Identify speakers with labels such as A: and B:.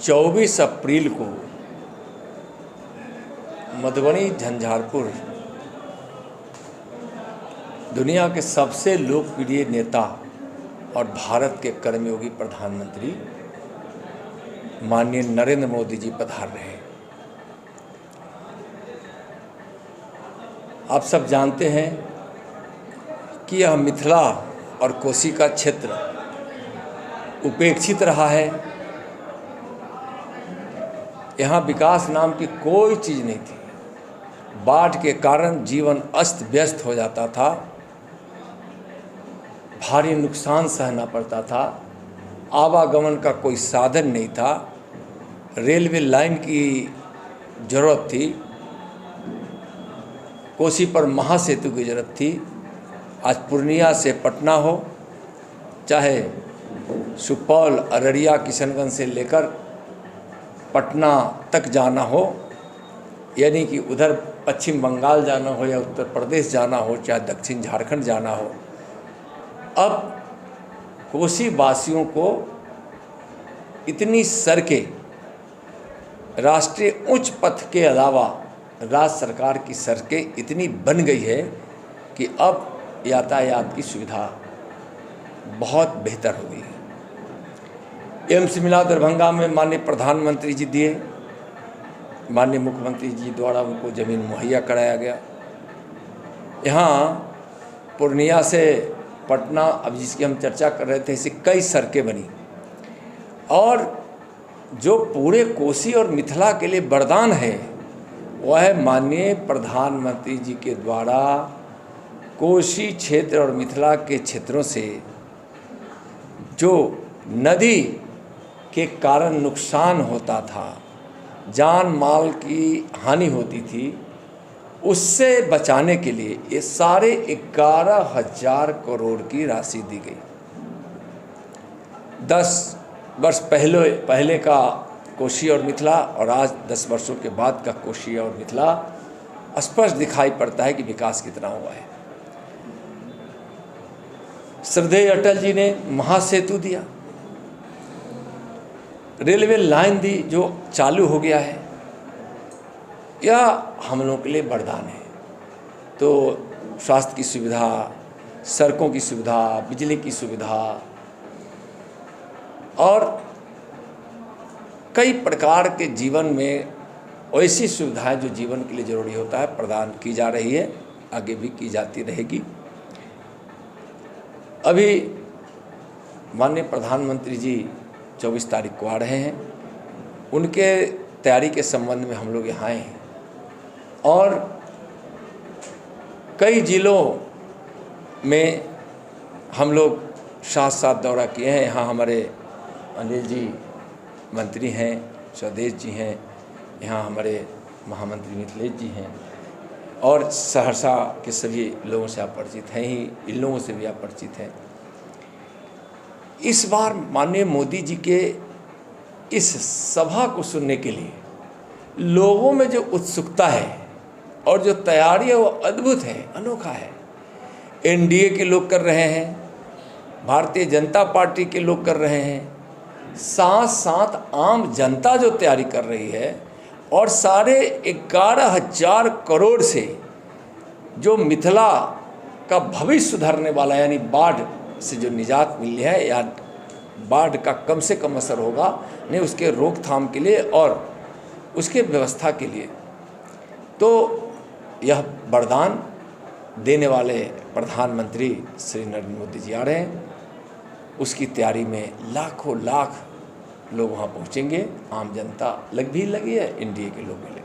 A: 24 अप्रैल को मधुबनी झंझारपुर दुनिया के सबसे लोकप्रिय नेता और भारत के कर्मयोगी प्रधानमंत्री माननीय नरेंद्र मोदी जी पधार रहे हैं। आप सब जानते हैं कि यह मिथिला और कोसी का क्षेत्र उपेक्षित रहा है। यहाँ विकास नाम की कोई चीज़ नहीं थी। बाढ़ के कारण जीवन अस्त व्यस्त हो जाता था, भारी नुकसान सहना पड़ता था, आवागमन का कोई साधन नहीं था, रेलवे लाइन की ज़रूरत थी, कोसी पर महासेतु की ज़रूरत थी। आज पूर्णिया से पटना हो, चाहे सुपौल, अररिया, किशनगंज से लेकर पटना तक जाना हो, यानी कि उधर पश्चिम बंगाल जाना हो या उत्तर प्रदेश जाना हो, चाहे दक्षिण झारखंड जाना हो, अब कोसी वासियों को इतनी सड़कें, राष्ट्रीय उच्च पथ के अलावा राज्य सरकार की सड़कें इतनी बन गई है कि अब यातायात की सुविधा बहुत बेहतर हो गई है। एम्स मिला दरभंगा में माननीय प्रधानमंत्री जी दिए, माननीय मुख्यमंत्री जी द्वारा उनको ज़मीन मुहैया कराया गया। यहाँ पूर्णिया से पटना, अब जिसकी हम चर्चा कर रहे थे, ऐसी कई सड़कें बनी और जो पूरे कोसी और मिथिला के लिए वरदान है वह है माननीय प्रधानमंत्री जी के द्वारा कोसी क्षेत्र और मिथिला के क्षेत्रों से जो नदी के कारण नुकसान होता था, जान माल की हानि होती थी, उससे बचाने के लिए ये सारे 11,000 करोड़ की राशि दी गई। 10 वर्ष पहले का कोसी और मिथिला और आज 10 वर्षों के बाद का कोसी और मिथिला स्पष्ट दिखाई पड़ता है कि विकास कितना हुआ है। श्रद्धेय अटल जी ने महासेतु दिया, रेलवे लाइन दी जो चालू हो गया है, यह हम लोगों के लिए वरदान है। तो स्वास्थ्य की सुविधा, सड़कों की सुविधा, बिजली की सुविधा और कई प्रकार के जीवन में ऐसी सुविधाएं जो जीवन के लिए ज़रूरी होता है प्रदान की जा रही है, आगे भी की जाती रहेगी। अभी माननीय प्रधानमंत्री जी 24 तारीख को आ रहे हैं, उनके तैयारी के संबंध में हम लोग यहाँ आए हैं और कई ज़िलों में हम लोग साथ साथ दौरा किए हैं। यहाँ हमारे अनिल जी मंत्री हैं, स्वदेश जी हैं, यहाँ हमारे महामंत्री मिथिलेश जी हैं और सहरसा के सभी लोगों से आप परिचित हैं ही, इन लोगों से भी आप परिचित हैं। इस बार माननीय मोदी जी के इस सभा को सुनने के लिए लोगों में जो उत्सुकता है और जो तैयारी है वो अद्भुत है, अनोखा है। एनडीए के लोग कर रहे हैं, भारतीय जनता पार्टी के लोग कर रहे हैं, साथ साथ आम जनता जो तैयारी कर रही है और साढ़े 11,000 करोड़ से जो मिथिला का भविष्य सुधारने वाला, यानी बाढ़ से जो निजात मिली है या बाढ़ का कम से कम असर होगा नहीं, उसके रोकथाम के लिए और उसके व्यवस्था के लिए, तो यह वरदान देने वाले प्रधानमंत्री श्री नरेंद्र मोदी जी आ रहे हैं। उसकी तैयारी में लाखों लाख लोग वहाँ पहुँचेंगे, आम जनता भी लगी है, एनडीए के लोग भी लगे।